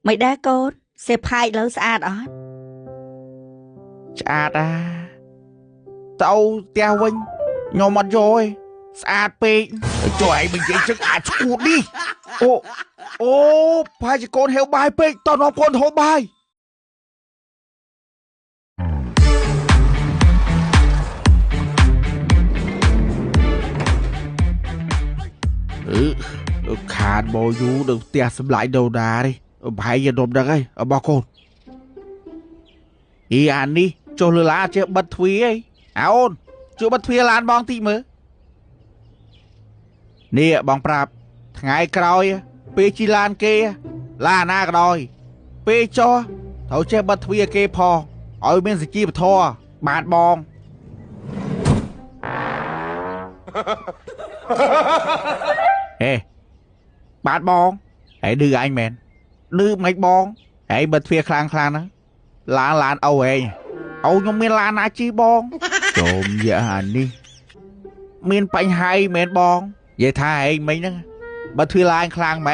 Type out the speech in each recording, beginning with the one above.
Mày đá côn, xe phai lâu xa đó. Chà ta tao teo vinh nhom mặt rồi sạch pê cho ai mình dậy chắc cút đi ô phải chỉ con heo bài pê tao nó con heo bàiขาดบอยู่เดี๋ยวเตียสลายเดาดาดิไปอย่าดมดังไอ้บอกคนอีอันนี้โจลลาเจ็บบัดทวีไอ้เอาโอนจูบัดทวีลานบองตีมือนี่บองปราบไงกรอยเปจิลานเกลาหน้ากรอยเปจอเขาเจ็บบัดทวีเกพอเอาเมนสกีบทอบาดบองเฮ้บาดบองไอ้ดื้อไอ้แมนดื้อไม่บองไอ้บัดทวีคลางนะลานเอาเองเอายังมีลานอาชีบองโจมเยอะหันนี่มีนไปให้เมนบองยายท่าไอ้ไม่นั่งบัดทวีลานคลางไหม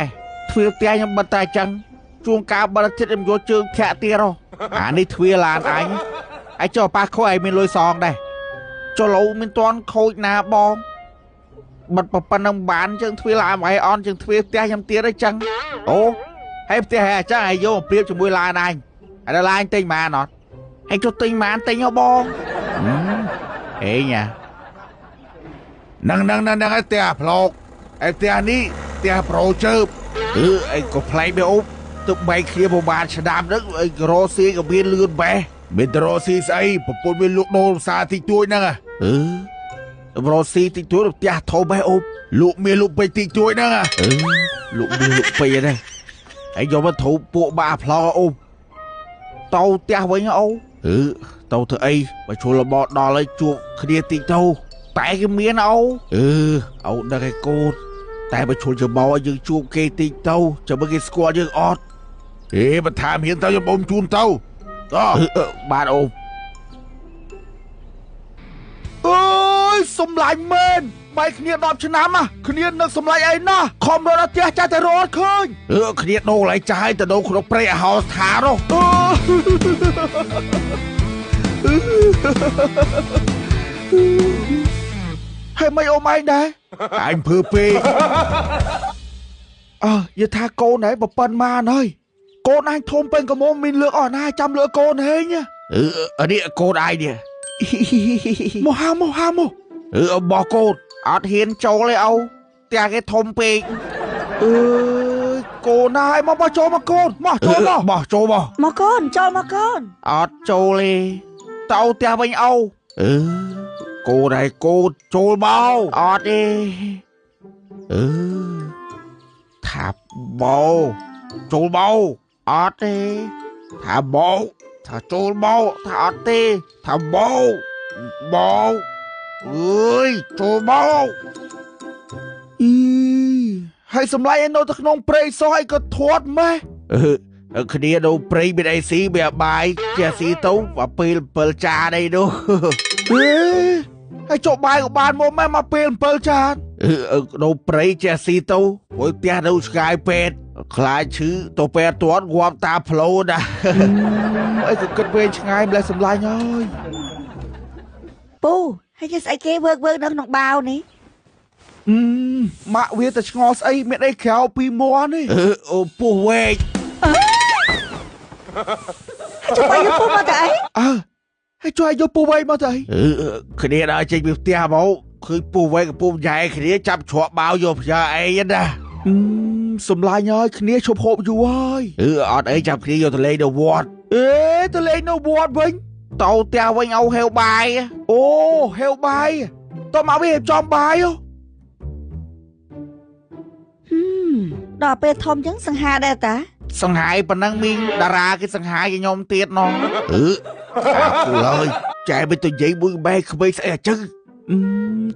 ทวีเตี้ยยังบัดตายจังช่วงกาบัดทิดมโยเจิงแค่เตี้ยรออันนี้ทวีลานไอ้เจ้าปาเขาไอ้มีลอยซองได้เจ้าเรามีตอนโคยนาบองบัดปปนังบานจังทวีลานไว้ออนจังทวีเตี้ยยังเตี้ยได้จังโอ้ให้เตี้ยแห่จ้าไอ้โยเปรียบจมูกลานไอ้อะไรลานเต็งมาหนอให้เจ้าเต็งมาเต็งเอาบองเอ้ยเนี่ยนั่งไอ้เตี้ยพลอกไอ้เตี้ยนี่เตี้ยโปรเจิบไอ้ก็เพลย์ไปอุ๊บตุกใบเคลียร์บานฉดามนึกไอ้โรซีกับเบียนเลือดแบเบนโรซีใส่ปะปนเป็นลูกโดนซาติจุยนั่งอ่ะโรซีติจุยเตี้ยโทรไปอุ๊บลูกเมียลูกไปติจุยนั่งอ่ะลูกเมียลูกไปได้ไอ้ยอมมาถูกปูบาพลออุ๊บเต่าเตี้ยไว้เงาเต่าเธอไอ้ไปชวนระบอดดอเลยจูบเคลียร์ติเต่าแต่cái miếngเอาได้โกดแต่ไปชวนจะบอกยังจูบเกติเต้าจะไม่กินสกัวยังอดมันถามเห็นเต้าจะบ่มจูนเต้าบาดโอมสมลายเมนใบขเนียดอบชนะมาขเนียดนึกสมลายไอ้น่ะคอมโดนเตี้ยใจแต่รอดคืนขเนียดโดนไหลใจแต่โดนขนมเปรี้ยหอถาโร่ให้ไม่โอไม่ได้ไอ้เพื่อปีอย่าท่าโกไหนบอกปันมาหน่อยโกนายทมเป็นกระโมมินเลือกอ่อนนายจำเลือกโกนเฮ้ยเนี่ยอันนี้โกนไอเนี่ยโมฮาโมบอกโกนอาจเห็นโจเลยเอาแต่แกทมปีโกนายมาโจมาโกนมาโจมาโกนโจมาโกนอาจโจเลยเต่าแต่ไปเอาcô này cô trôi bao ọt đi thả bầu trôi bao ọt đi thả bầu thả trôi bao thả ọt đi thả bầu trôi bao hay sầm lại anh đâu thật nông prey sao hay có thoát mẹ khi đi đâu prey bên đây xí bè bài chè xí tấu và pil trà đây đâuให้จบบายกับบ้านโมแม่มาเปลี่ยนเปิลจานเราเปรย์เจสีโตโอ้ยเตี้ยเราสกายเป็ดคลายชื่อตัวเป็ดตัวความตาโผล่นะไอ้ก็เกิดเป็นช่างไงเลยสำลายน้อยปูให้จะใส่เกเวิร์กนักหนองเบานี่มาเวียแต่ชงอใส่ไม่ได้แขวปีมัวนี่ปูเวกให้จะไปยุบปูมาไหนให้ช่วยยกปูไว้มาเลยคืนนี้เราจะมีเตี้ยเบาคือปูไว้กับปูใหญ่คืนนี้จับฉวบเบาอยู่พยาไอ้ยันนะสมลายน้อยคืนนี้ชมโหบอยู่เว้ยอดไอ้จับคืนนี้อยู่ทะเลเดวอดทะเลเดวอดเว้ยเต่าเตี้ยไว้เอาเฮลบายโอ้เฮลบายต้องมาไปเห็นจอมบายดอกเป็ดทอมยังสังหาได้ตาสังหายปนังมิงดาราคือสังหายยอมเตียนน้องกูเลยใจเป็นตัวใหญ่บุ้ยใบขบใส่จึ๊ก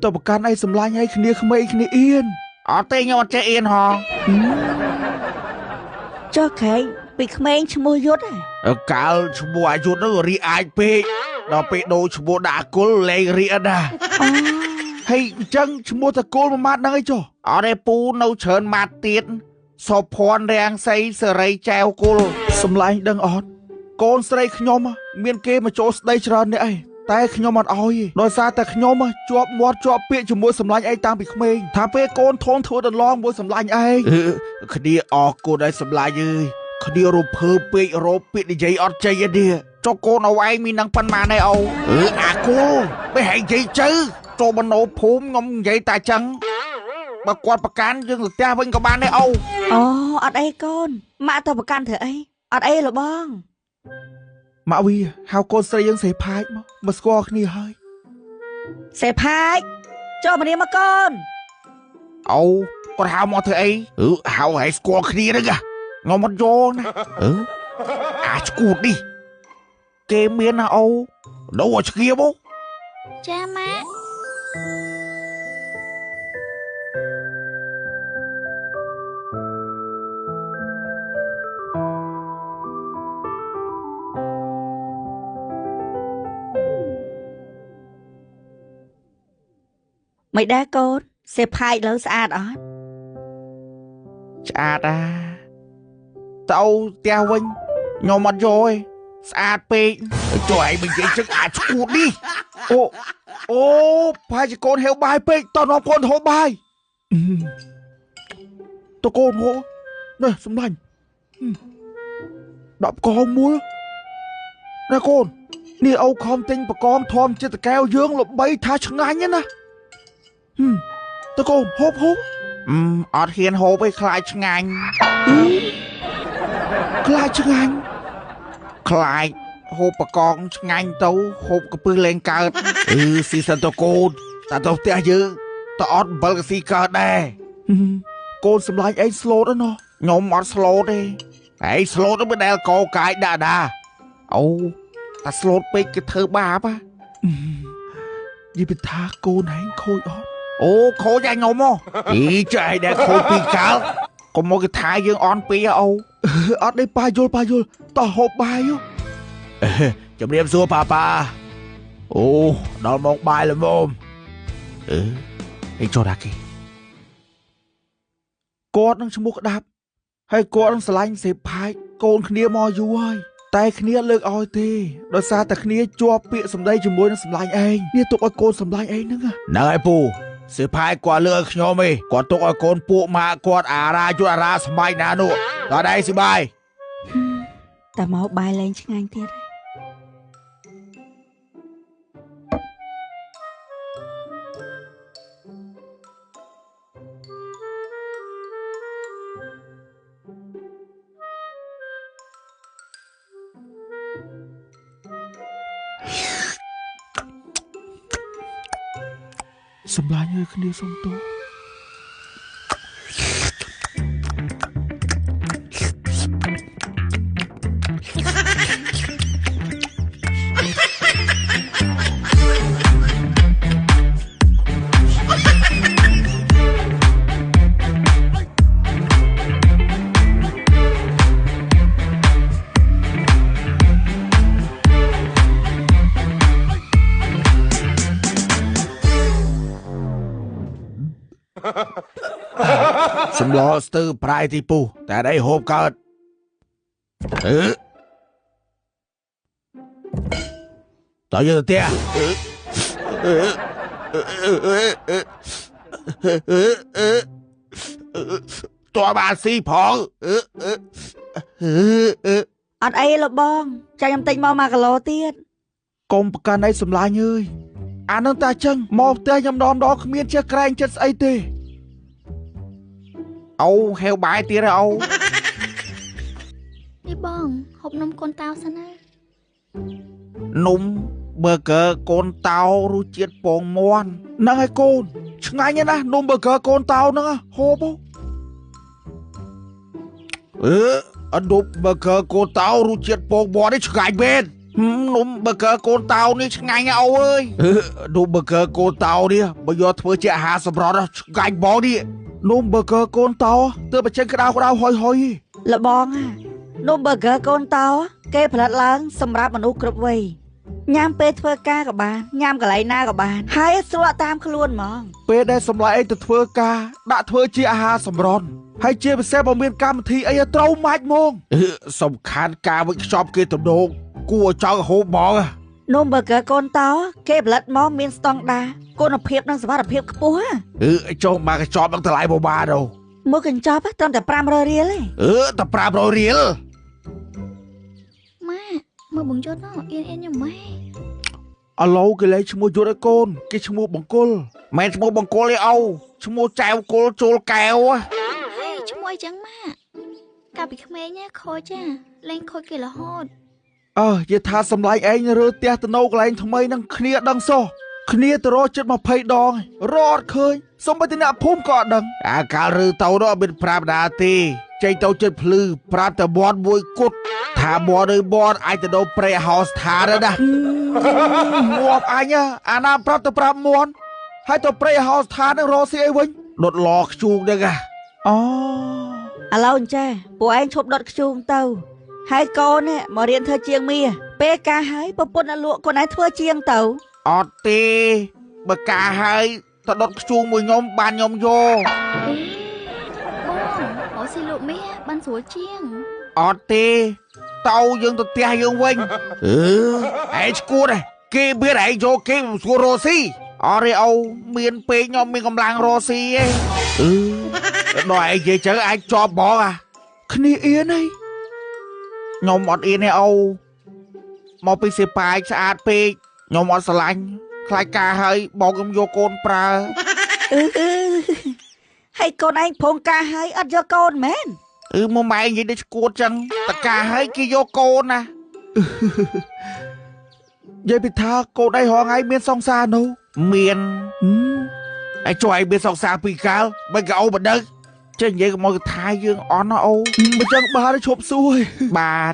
ตัวประกันไอ้สำลายไอ้ขเนียขบไอ้ขเนียเอียนเต้ยอดใจเอียนหอเจ้าแข่งปีขเมงชมูยุดกาลชมูอายุดนั่งรีไอเป้เราไปโดชมูด่ากุลเลยรีอันดาให้จังชมูตะกุลมามัดนั่งไอ้จ่อได้ปูนเอาเชิญมาเตียน សោភ័ណ្ឌរាំងសីសេរីចែវគុលសម្លាញ់ដឹងអត់កូនស្រីខ្ញុំមានគេមកចូលស្ដីច្រើននេះអីតែខ្ញុំអត់អោយដោយសារតែខ្ញុំជាប់មាត់ជាប់ពាក្យជាមួយសម្លាញ់ឯងតាំងពីក្មេងថាពេលកូនធំធ្វើដន្លងមួយសម្លាញ់ឯងគ្នាអរគុណឲ្យសម្លាញ់អើយគ្នារំភើបពេករោពាក្យនិយាយអត់ចេញទេចុះកូនឲ្យឯងមាននឹងប៉ុន្មានឯអូអាគូមិនហែងនិយាយជើចូលបណ្ដោភូមិខ្ញុំនិយាយតែចឹងបើគាត់ប្រកាន់យើងទៅផ្ទះវិញក៏បានដែរអូអត់អីកូនម៉ាក់ទៅប្រកាន់ធ្វើអីអត់អីលបងម៉ាក់វីហៅកូនស្រីយើងសេផាចមកស្គាល់គ្នាហើយសេផាចចូលមកនេះមកកូនអូគាត់ហៅមកធ្វើអីហៅឲ្យស្គាល់គ្នាហ្នឹងខ្ញុំអត់យកណាអាឈួតនេះគេមានណាអូដូរឲ្យស្គៀបចាម៉ាក់មិនដែរកូនសេផាយលើស្អាតអត់ស្អាតទៅផ្ទះវិញខ្ញុំអត់យកទេស្អាតពេកជួយឲ្យមិននិយាយចឹងអាចឈួតនេះអូប្រហែលជាកូនហេវបាយពេកតោះនាំកូនហូបបាយតើកូនហូបនេះសម្លាញ់ដប់កងមួយណាកូននេះអូខំទិញបកងធំចិត្តកែវយើងល្បីថាឆ្ងាញ់ណាតើកូនហូបអត់ហ៊ានហូបឯខ្លាចឆ្ងាញ់ខ្លាចឆ្ងាញ់ខ្លាចហូបបកងឆ្ងាញ់ទៅហូបកពឹសលេងកើតស៊ីសិនតើកូនតែទៅផ្ទះយើងតើអត់អំបិលកស៊ីកើតដែរកូនសម្លាញ់ឯងស្លូតណាខ្ញុំអត់ស្លូតទេឯងស្លូតមិនដែលកោកាយដាអូតែស្លូតពេកគេធ្វើបាបនិយាយពីថាកូនឯងខូចអត់អូខូចឯងខ្ញុំចៃដែលខូចពីកាលកុំមកគេថាយើងអន់ពីអូអត់ទេប៉ាយល់តោះហូបបាយជំរាបសួរប៉ាអូដល់មកបាយល្មមឯងចូលដាក់គេគាត់នឹងឈ្មោះក្តាប់ហើយគាត់នឹងស្រឡាញ់សេផាយកូនគ្នាមកយូរហើយតែគ្នាលើកឲ្យទេដោយសារតែគ្នាជាប់ពាក្យសម្ដីជាមួយនឹងសម្លាញ់ឯងនេះទុកឲ្យកូនសម្លាញ់ឯងហ្នឹងហើយពូសេផាយគាត់លើកឲ្យខ្ញុំឯងគាត់ទុកឲ្យកូនពួកម៉ាក់គាត់អារ៉ាយុអារ៉ាស្បែកណានោះដល់ដៃស៊ីបាយតែមកបាយលែងឆ្ងាញ់ទៀតសម្លាញ់ឲ្យគ្នាសុំទោសសម្លស្ទើរប្រៃទីពុះតែដៃហូបកើតតើយើងទៅផ្ទះតើបានស៊ីផងអត់អីលបងចាខ្ញុំទិញមក1គីឡូទៀតកុំប្រកាន់ឲ្យសម្លាញ់អើយអានឹងតាចឹងមកផ្ទះខ្ញុំដងគ្មានចេះក្រែងចិត្តស្អីទេអូហេវបាយទៀតហើយអូនេះបងហូបនំកូនតោសិនណានំប៊ឺហ្គឺកូនតោរសជាតិពងមាន់ហ្នឹងហើយកូនឆ្ងាញ់ណាស់នំប៊ឺហ្គឺកូនតោហ្នឹងហូបអត់នំប៊ឺហ្គឺកូនតោរសជាតិពងមាន់នេះឆ្ងាញ់មែននំប៊ឺហ្គឺកូនតោនេះឆ្ងាញ់អូអើយនំប៊ឺហ្គឺកូនតោនេះបើយកធ្វើជាអាហារសម្រន់ឆ្ងាញ់បងនេះនំប៊ឺហ្គឺកូនតោទើបបញ្ចេញក្តៅហុយលបងនំប៊ឺហ្គឺកូនតោគេផលិតឡើងសម្រាប់មនុស្សគ្រប់វ័យញ៉ាំពេលធ្វើការក៏បានញ៉ាំកន្លែងណាក៏បានហើយស្រួលតាមខ្លួនហ្មងពេលដែលសម្លាញ់ឯងទៅធ្វើការដាក់ធ្វើជាអាហារសម្រន់ ហើយជាពិសេសបើមានកម្មវិធីអីត្រូវម៉ាច់ហ្មងសំខាន់ការវិខ្ចប់គេទំនោរគួរចង់ហូបហ្មង នំប៊ឺហ្គឺកូនតោគេផលិតមកមានស្តង់ដារគុណភាពនិងសុវត្ថិភាពខ្ពស់ ចុះមកកញ្ចប់នឹងតម្លៃបបាđâu មួយកញ្ចប់ត្រឹមតែ500រៀលទេ តែ500រៀល ម៉ាក់មើលបងយត់ណោះអៀនញ៉ាំម៉ែ ឥឡូវគេលេងឈ្មោះយត់ឲ្យកូនគេឈ្មោះបង្គលមិនឈ្មោះបង្គលទេអូឈ្មោះចៅគល់ចូលកែវ ហេឈ្មោះអីចឹងម៉ាក់កាលពីក្មេងណាខូចចាលេងខូចគេរហូត យេថាសម្លាញ់ឯងរើផ្ទះទៅនៅកន្លែងថ្មីនឹងគ្នាដឹងសោះគ្នាទៅរកចិត្ត20ដងរត់ឃើញសុំបើទីអ្នកភូមិក៏អត់ដឹងអាកាលឬទៅនោះអត់មានប្រាប់ដាទេចេញទៅចិត្តភ្លឺប្រាប់តែមាត់មួយគត់ថាមាត់ឬមាត់អាចទៅដល់ព្រៃហោស្ថានណាងាប់អញអាណាប្រាប់ទៅប្រាប់មាត់ហើយទៅព្រៃហោស្ថាននឹងរកស៊ីអីវិញដុតឡខ្ជូងហ្នឹងអូ ឥឡូវអញ្ចេះពួកឯងឈប់ដុតខ្ជូងទៅហើយកូននេះមករៀនធ្វើជាងមាពេលការហើយប្រពន្ធអ្នកលក់ខ្លួនឯងធ្វើជាងទៅ អត់ទេបើការហើយទៅដុតខ្ជូងមួយខ្ញុំបានខ្ញុំយក បងស៊ីលោកមាសបានស្រួលជាង អត់ទេតោយើងទៅផ្ទះយើងវិញឯងឈួតគេមានឯងយកគេស្រួលរស់ស៊ីអរេអូមានពេកខ្ញុំមានកម្លាំងរស់ស៊ីឯងដល់ឯងនិយាយចឹងអាចជាប់បងគ្នាអៀនហីខ្ញុំអត់អៀនទេអូមកពីសេប៉ាយស្អាតពេកខ្ញុំអត់ស្រឡាញ់ខ្លាចការហើយបងខ្ញុំយកកូនប្រើ ហើយកូនឯងភងការហើយអត់យកកូនមែន មកម៉ែនិយាយដូចឈួតចឹងតការហើយគេយកកូនណានិយាយពីថាកូនឯងរងឯងមានសង្សារនោះមានឯងជួយឯងមានសង្សារពីកាលមិនក៏អូបដឹងចេះនិយាយក៏មកថាយើងអន់ណាអូមិនចឹងបាទឈប់សួរបាទ